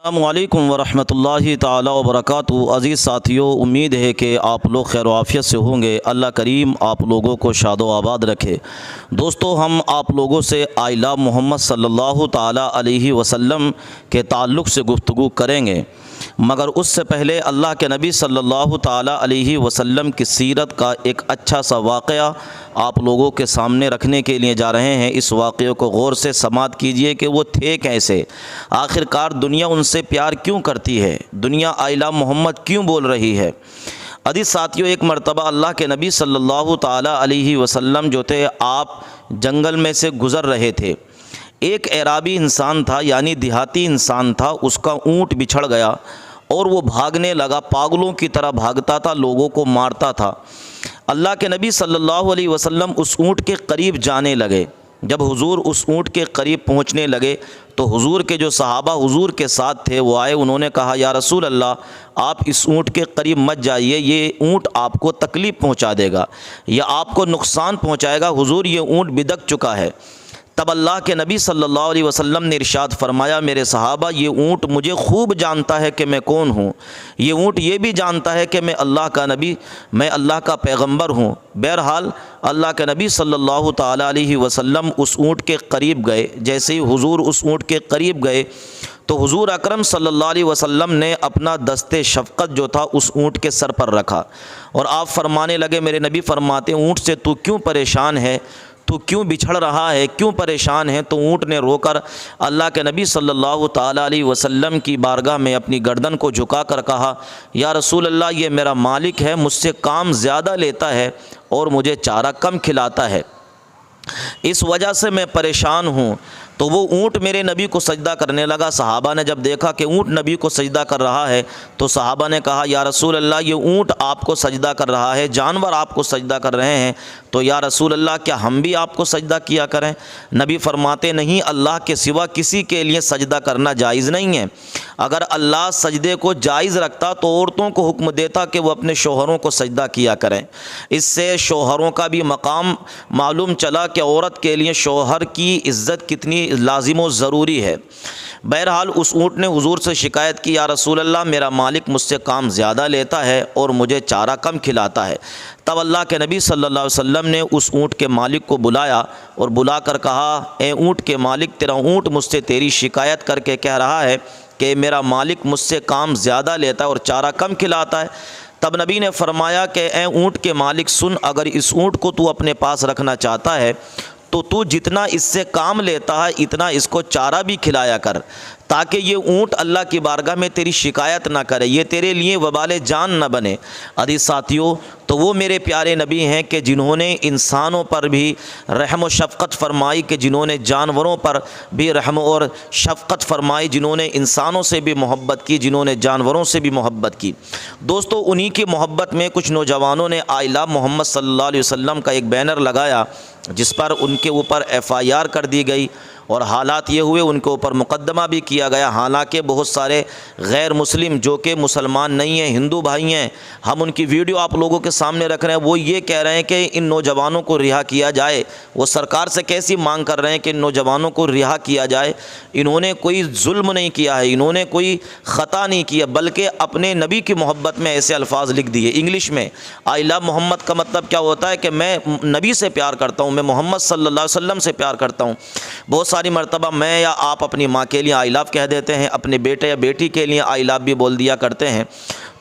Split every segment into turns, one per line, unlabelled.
अस्सलामुअलैकुम वरहमतुल्लाहि ताला वबरकातुहू। अज़ीज़ साथियों, उम्मीद है कि आप लोग खैर आफ़ियत से होंगे। अल्लाह करीम आप लोगों को शादो आबाद रखे। दोस्तों, हम आप लोगों से आई लव मोहम्मद सल्लल्लाहु ताला अलैहि वसल्लम के ताल्लुक़ से गुफ्तगू करेंगे, मगर उससे पहले अल्लाह के नबी सल्लल्लाहु ताला अलैहि वसल्लम की सीरत का एक अच्छा सा वाक़या आप लोगों के सामने रखने के लिए जा रहे हैं। इस वाक़े को गौर से समाअत कीजिए कि वो थे कैसे, आखिरकार दुनिया उनसे प्यार क्यों करती है, दुनिया आई लव मोहम्मद क्यों बोल रही है। अजीज़ साथियों, एक मरतबा अल्लाह के नबी सल्लल्लाहु ताला अलैहि वसल्लम जो थे, आप जंगल में से गुज़र रहे थे। एक एराबी इंसान था, यानी देहाती इंसान था, उसका ऊँट बिछड़ गया और वो भागने लगा, पागलों की तरह भागता था, लोगों को मारता था। अल्लाह के नबी सल्लल्लाहु अलैहि वसल्लम उस ऊँट के करीब जाने लगे। जब हुजूर उस ऊँट के करीब पहुँचने लगे तो हुजूर के जो सहाबा हुजूर के साथ थे वो आए, उन्होंने कहा, या रसूल अल्लाह, आप इस ऊँट के करीब मत जाइए, ये ऊँट आपको तकलीफ़ पहुँचा देगा या आपको नुकसान पहुँचाएगा। हुजूर, ये ऊँट बिदक चुका है। तब अल्लाह के नबी सल्लल्लाहु अलैहि वसल्लम ने इरशाद फरमाया, मेरे सहाबा, ये ऊँट मुझे खूब जानता है कि मैं कौन हूँ। ये ऊँट ये भी जानता है कि मैं अल्लाह का नबी, मैं अल्लाह का पैगंबर हूँ। बहरहाल अल्लाह के नबी सल्लल्लाहु ताला अलैहि वसल्लम उस ऊँट के करीब गए। जैसे ही हुजूर उस ऊँट के करीब गए तो हुजूर अकरम सल्लल्लाहु अलैहि वसल्लम ने अपना दस्ते शफ़क़त जो था उस ऊँट के सर पर रखा और आप फरमाने लगे, मेरे नबी फरमाते, ऊँट से तू क्यों परेशान है, तू क्यों बिछड़ रहा है, क्यों परेशान है। तो ऊँट ने रोकर अल्लाह के नबी सल्लल्लाहु ताला अलैहि वसल्लम की बारगाह में अपनी गर्दन को झुका कर कहा, या रसूल अल्लाह, ये मेरा मालिक है, मुझसे काम ज़्यादा लेता है और मुझे चारा कम खिलाता है, इस वजह से मैं परेशान हूँ। तो वो ऊँट मेरे नबी को सजदा करने लगा। सहाबा ने जब देखा कि ऊँट नबी को सजदा कर रहा है तो सहाबा ने कहा, या रसूल अल्लाह, ये ऊँट आपको सजदा कर रहा है, जानवर आपको सजदा कर रहे हैं, तो या रसूल अल्लाह, क्या हम भी आपको सजदा किया करें। नबी फरमाते, नहीं, अल्लाह के सिवा किसी के लिए सजदा करना जायज़ नहीं है। अगर अल्लाह सजदे को जायज़ रखता तो औरतों को हुक्म देता कि वो अपने शोहरों को सजदा किया करें। इससे शोहरों का भी मकाम मालूम चला कि औरत के लिए शोहर की इज़्ज़त कितनी लाजिम व ज़रूरी है। बहरहाल उस ऊँट ने हुजूर से शिकायत की, या रसूल अल्लाह, मेरा मालिक मुझसे काम ज़्यादा लेता है और मुझे चारा कम खिलाता है। तब अल्लाह के नबी सल्लल्लाहु अलैहि वसल्लम ने उस ऊँट के मालिक को बुलाया और बुलाकर कहा, ए ऊँट के मालिक, तेरा ऊँट मुझसे तेरी शिकायत करके कह रहा है कि मेरा मालिक मुझसे काम ज़्यादा लेता है और चारा कम खिलाता है। तब नबी ने फरमाया कि ए ऊँट के मालिक, सुन, अगर इस ऊँट को तू अपने पास रखना चाहता है तो तू जितना इससे काम लेता है इतना इसको चारा भी खिलाया कर, ताकि ये ऊँट अल्लाह की बारगाह में तेरी शिकायत ना करे, ये तेरे लिए वबाले जान न बने। अजीज़ साथियों, तो वो मेरे प्यारे नबी हैं कि जिन्होंने इंसानों पर भी रहम व शफ़क़त फ़रमाई, कि जिन्होंने जानवरों पर भी रहम और शफ़क़त फ़रमाई, जिन्होंने इंसानों से भी मोहब्बत की, जिन्होंने जानवरों से भी मोहब्बत की। दोस्तों, उन्हीं की मोहब्बत में कुछ नौजवानों ने आई लव मोहम्मद सल्लल्लाहु अलैहि वसल्लम का एक बैनर लगाया जिस पर उनके ऊपर FIR कर दी गई और हालात ये हुए, उनके ऊपर मुकदमा भी किया गया। हालांकि बहुत सारे गैर मुस्लिम जो कि मुसलमान नहीं हैं, हिंदू भाई हैं, हम उनकी वीडियो आप लोगों के सामने रख रहे हैं, वो ये कह रहे हैं कि इन नौजवानों को रिहा किया जाए। वो सरकार से कैसी मांग कर रहे हैं कि इन नौजवानों को रिहा किया जाए। इन्होंने कोई जुल्म नहीं किया है, इन्होंने कोई ख़ता नहीं किया, बल्कि अपने नबी की मोहब्बत में ऐसे अल्फाज लिख दिए इंग्लिश में। आई लव मोहम्मद का मतलब क्या होता है कि मैं नबी से प्यार करता हूँ, मैं मोहम्मद सल्लल्लाहु अलैहि वसल्लम से प्यार करता हूँ। बहुत सारी मरतबा मैं या आप अपनी माँ के लिए आई लव कह देते हैं, अपने बेटे या बेटी के लिए आई लव भी बोल दिया करते हैं।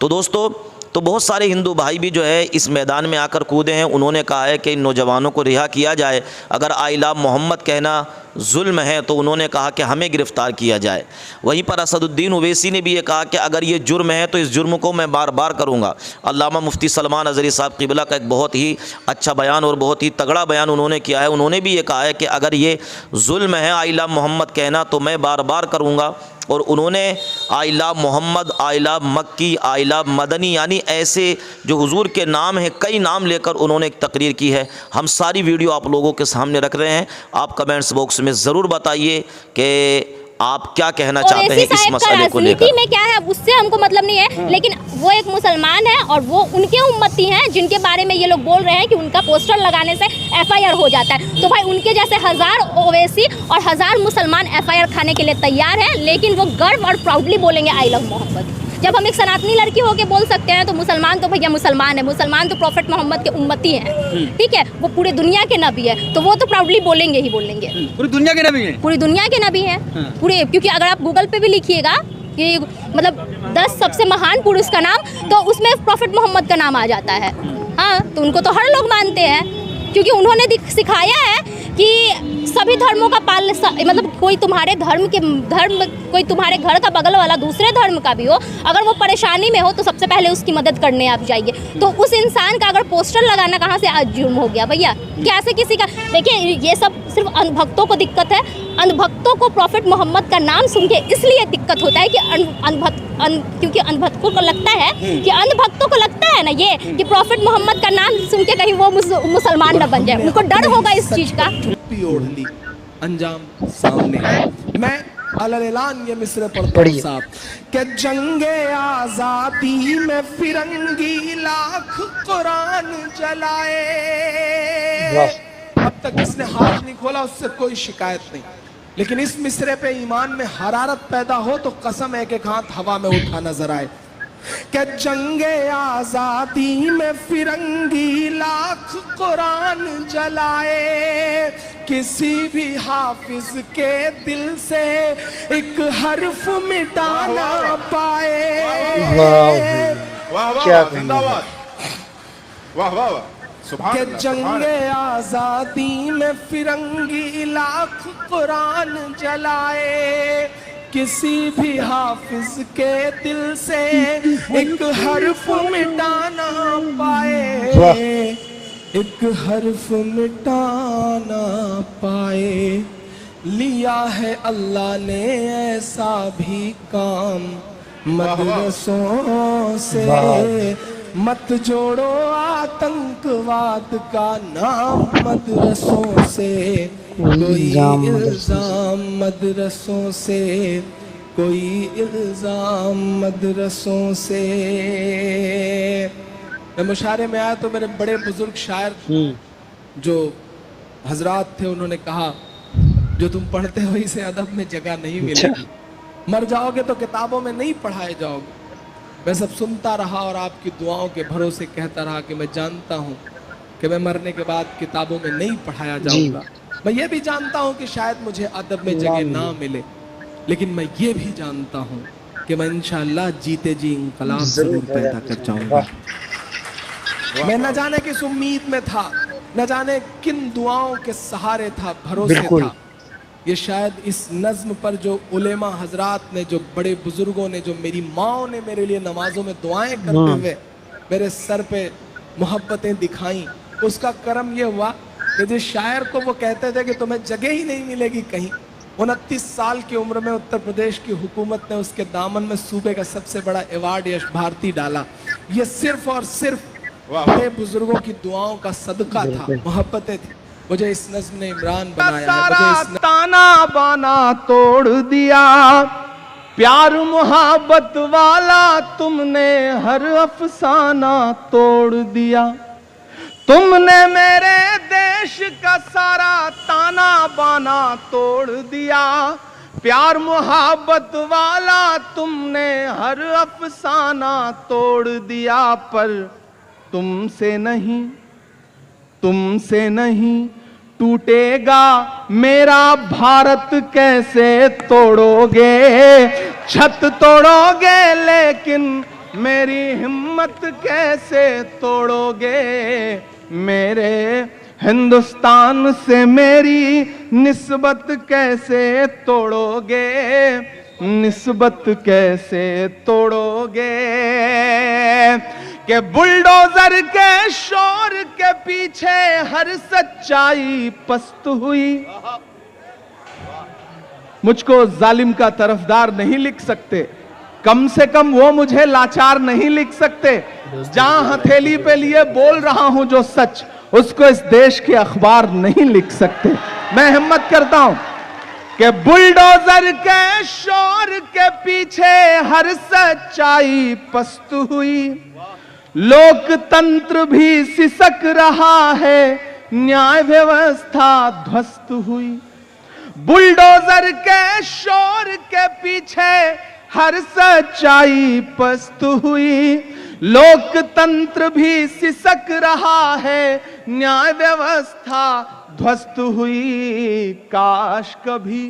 तो दोस्तों, तो बहुत सारे हिंदू भाई भी जो है इस मैदान में आकर कूदे हैं। उन्होंने कहा है कि इन नौजवानों को रिहा किया जाए। अगर आई लव मोहम्मद कहना जुल्म है तो उन्होंने कहा कि हमें गिरफ़्तार किया जाए। वहीं पर असदुद्दीन ओवैसी ने भी ये कहा कि अगर ये जुर्म है तो इस जुर्म को मैं बार बार करूँगा। अल्लामा मुफ्ती सलमान अज़हरी साहब क़िबला का एक बहुत ही अच्छा बयान और बहुत ही तगड़ा बयान उन्होंने किया है। उन्होंने भी ये कहा है कि अगर ये जुल्म है आई लव मोहम्मद कहना तो मैं बार बार करूँगा। और उन्होंने I love Mohammad, I love Makki, I love Madani, यानी ऐसे जो हुजूर के नाम हैं, कई नाम लेकर उन्होंने एक तकरीर की है। हम सारी वीडियो आप लोगों के सामने रख रहे हैं। आप कमेंट्स बॉक्स में ज़रूर बताइए कि आप क्या कहना चाहते हैं इस मसले को लेकर?
में क्या है उससे हमको मतलब नहीं है, लेकिन वो एक मुसलमान है और वो उनके उम्मती हैं जिनके बारे में ये लोग बोल रहे हैं कि उनका पोस्टर लगाने से FIR हो जाता है। तो भाई उनके जैसे 1000 ओवैसी और 1000 मुसलमान FIR खाने के लिए तैयार हैं, लेकिन वो गर्व और प्राउडली बोलेंगे आई लव मोहम्मद। जब हम एक सनातनी लड़की होके बोल सकते हैं तो मुसलमान तो भैया मुसलमान है, मुसलमान तो प्रॉफेट मोहम्मद के उम्मती हैं, ठीक है, वो पूरे दुनिया के नबी है, तो वो तो प्राउडली बोलेंगे ही बोलेंगे।
पूरी दुनिया के नबी हैं,
पूरी दुनिया के नबी हैं पूरे, क्योंकि अगर आप गूगल पे भी लिखिएगा कि मतलब 10 सबसे महान पुरुष का नाम, तो उसमें प्रॉफेट मोहम्मद का नाम आ जाता है। हाँ, तो उनको तो हर लोग मानते हैं, क्योंकि उन्होंने सिखाया है कि सभी धर्मों का मतलब कोई तुम्हारे कोई तुम्हारे घर का बगल वाला दूसरे धर्म का भी हो, अगर वो परेशानी में हो तो सबसे पहले उसकी मदद करने आप जाइए। तो उस इंसान का अगर पोस्टर लगाना कहाँ से आज जुर्म हो गया भैया? कैसे किसी का? देखिए, ये सब सिर्फ अंधभक्तों को दिक्कत है। अंधभक्तों को प्रॉफेट मोहम्मद का नाम सुन के इसलिए दिक्कत होता है कि क्योंकि अंधभक्तों को लगता है कि अंधभक्तों को लगता है ना ये कि प्रॉफेट मोहम्मद का नाम सुन के कहीं वो मुसलमान न बन जाए, उनको डर होगा इस चीज का।
ओढ़ ली, अंजाम सामने। मैं अलग-ऐलान ये मिसरे पढ़ता हूँ साहब कि जंगे आजादी में फिरंगी लाख कुरान जलाए। अब तक जिसने हाथ नहीं खोला उससे कोई शिकायत नहीं, लेकिन इस मिसरे पे ईमान में हरारत पैदा हो तो कसम है कि एक हाथ हवा में उठा नजर आए कि जंगे आजादी में फिरंगी लाख कुरान जलाए, किसी भी हाफिज के दिल से एक हर्फ मिटाना पाए।
वाह वाह, जिंदाबाद, वाह वाह वाह,
के जंगे आजादी में फिरंगी लाख कुरान जलाए, किसी भी हाफिज के दिल से एक हर्फ मिटाना पाए, एक हर्फ मिटाना पाए। लिया है अल्लाह ने ऐसा भी काम मदरसों से, मत जोड़ो आतंकवाद का नाम मदरसों से। कोई इल्जाम मदरसों से, कोई इल्जाम मदरसों से। मैं मुशारे में आया तो मेरे बड़े बुजुर्ग शायर जो हजरात थे, उन्होंने कहा जो तुम पढ़ते हो इसे अदब में जगह नहीं मिलेगी, मर जाओगे तो किताबों में नहीं पढ़ाए जाओगे। मैं सब सुनता रहा और आपकी दुआओं के भरोसे कहता रहा कि मैं जानता हूँ कि मैं मरने के बाद किताबों में नहीं पढ़ाया जाऊंगा। मैं ये भी जानता हूँ कि शायद मुझे अदब में जगह ना मिले, लेकिन मैं ये भी जानता हूँ कि मैं इंशाअल्लाह जीते जी इंकलाब जरूर पैदा कर जाऊंगा। मैं न जाने किस उम्मीद में था, न जाने किन दुआओं के सहारे था, भरोसे था। ये शायद इस नज्म पर जो उलेमा हजरात ने, जो बड़े बुजुर्गों ने, जो मेरी माओ ने मेरे लिए नमाजों में दुआएं करते हुए मेरे सर पे मोहब्बतें दिखाई, उसका करम ये हुआ कि जिस शायर को वो कहते थे कि तुम्हें जगह ही नहीं मिलेगी कहीं, 29 साल की उम्र में उत्तर प्रदेश की हुकूमत ने उसके दामन में सूबे का सबसे बड़ा अवार्ड यश भारती डाला। ये सिर्फ और सिर्फ बड़े बुजुर्गों की दुआओं का सदका था, मोहब्बतें थी। मुझे इस नज़्म ने इमरान बनाया है। मुझे ताना बाना तोड़ दिया, प्यार मोहब्बत वाला तुमने हर अफसाना तोड़ दिया। तुमने मेरे देश का सारा ताना बाना तोड़ दिया, प्यार मोहब्बत वाला तुमने हर अफसाना तोड़ दिया। पर तुमसे नहीं टूटेगा मेरा भारत, कैसे तोड़ोगे? छत तोड़ोगे लेकिन मेरी हिम्मत कैसे तोड़ोगे? मेरे हिंदुस्तान से मेरी निस्बत कैसे तोड़ोगे? निस्बत कैसे तोड़ोगे? कि बुलडोजर के शोर के पीछे हर सच्चाई पस्त हुई। मुझको जालिम का तरफदार नहीं लिख सकते, कम से कम वो मुझे लाचार नहीं लिख सकते। जहां हथेली पे लिए बोल रहा हूं जो सच, उसको इस देश के अखबार नहीं लिख सकते। मैं हिम्मत करता हूं कि बुलडोजर के शोर के पीछे हर सच्चाई पस्त हुई, लोकतंत्र भी सिसक रहा है, न्याय व्यवस्था ध्वस्त हुई। बुलडोजर के शोर के पीछे हर सच्चाई पस्त हुई, लोकतंत्र भी सिसक रहा है, न्याय व्यवस्था ध्वस्त हुई। काश कभी